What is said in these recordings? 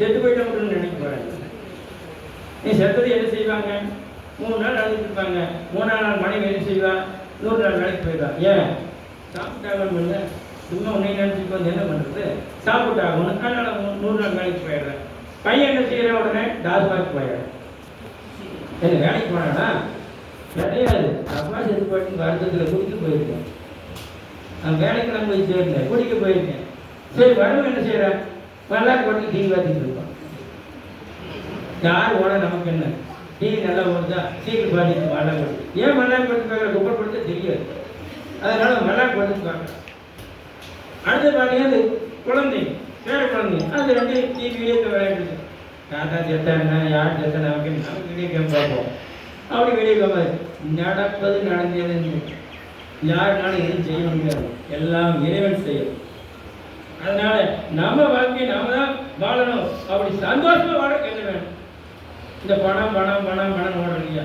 செத்து போயிட்ட மட்டும் நினைக்க போறாங்க. நீ செத்தது என்ன செய்வாங்க? 3 நாள் அழுதுட்டு இருப்பாங்க. 3ஆம் நாள் மனைவி என்ன செய்வா? 100 நாள் வேலைக்கு போயிடுவா. ஏன்? சாப்பிட்டாகணும். சும்மா உன்னை நினைச்சிட்டு வந்து என்ன பண்றது? சாப்பிட்டாகணும். அதனால 100 நாள் வேலைக்கு போயிடுறேன். பையன் என்ன செய்யற? உடனே டாஸ்மாக் போயிடுறேன். என்ன வேலைக்கு போனானா? கிடையாது. அப்பா செத்து போயிட்டு வருத்தத்தில் குடிக்க போயிருக்கேன். நான் வேலைக்கெல்லாம் போய் சேரல, குடிக்க போயிருக்கேன். சரி, வரவும் என்ன செய்யறேன்? மல்லாக்கு போட்டு டிவி பார்த்துட்டு இருப்பான். யார் ஓட நமக்கு என்ன? டிவி நல்லா ஓடுதா? சீக்கிரம் பார்த்துட்டு மல்லாக்கு போட்டு. ஏன் மல்லாக்கு போட்டு பார்க்குற? குப்பை கொடுத்தா தெரியாது. அதனால மல்லாக்கு போட்டு பார்க்குறேன். அடுத்த பார்த்தீங்கன்னா குழந்தை, வேற குழந்தைங்க, அது 2 டிவியிலே விளையாடுது. தாத்தா செத்தானா, யார் செத்தா நமக்கு வீடியோ கேம் பார்ப்போம். அப்படி வீடியோ கேம் நடப்பது நடந்தது. யாருனாலும் எதுவும் செய்ய முடியாது, எல்லாம் இறைவன் செய்யும். அதனால நம்ம வாழ்க்கையை நாம தான் வாழணும். அப்படி சந்தோஷமா வாழ என்ன வேணும்? இந்த பணம் பணம் பணம் பணம் ஓடுறது இல்லையா,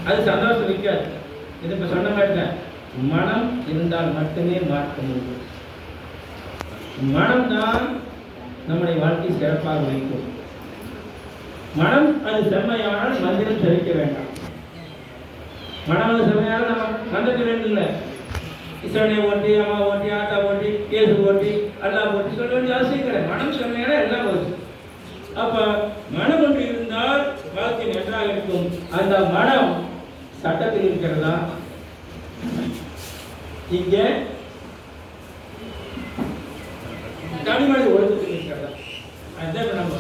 அது சந்தோஷம் வைக்காது. இது இப்போ சொன்ன மாதிரி தான், மனம் இருந்தால் மட்டுமே மாற்ற முடியும். மனம்தான் நம்முடைய வாழ்க்கை சிறப்பாக வைக்கும். மனம் அது செம்மையானால் மந்திரம் செலுத்த வேண்டாம். மனம் அது செம்மையான நம்ம மந்திரத்தில் இல்லை. இசனை ஓட்டி, அம்மா ஓட்டி, ஆத்தா ஓட்டி, கேசு ஓட்டி, அல்லா ஓட்டி சொல்ல வேண்டிய அவசியம் கிடையாது. மனம் செம்மையான எல்லாம் போச்சு. அப்ப மனம் ஒன்று இருந்தால் வாழ்க்கை நன்றாக இருக்கும். அந்த மனம் சட்டத்தில் இருக்கிறதா, இங்கே தனிமனித ஒழுக்கத்தில் இருக்கிறதா? அதுதான் நம்ம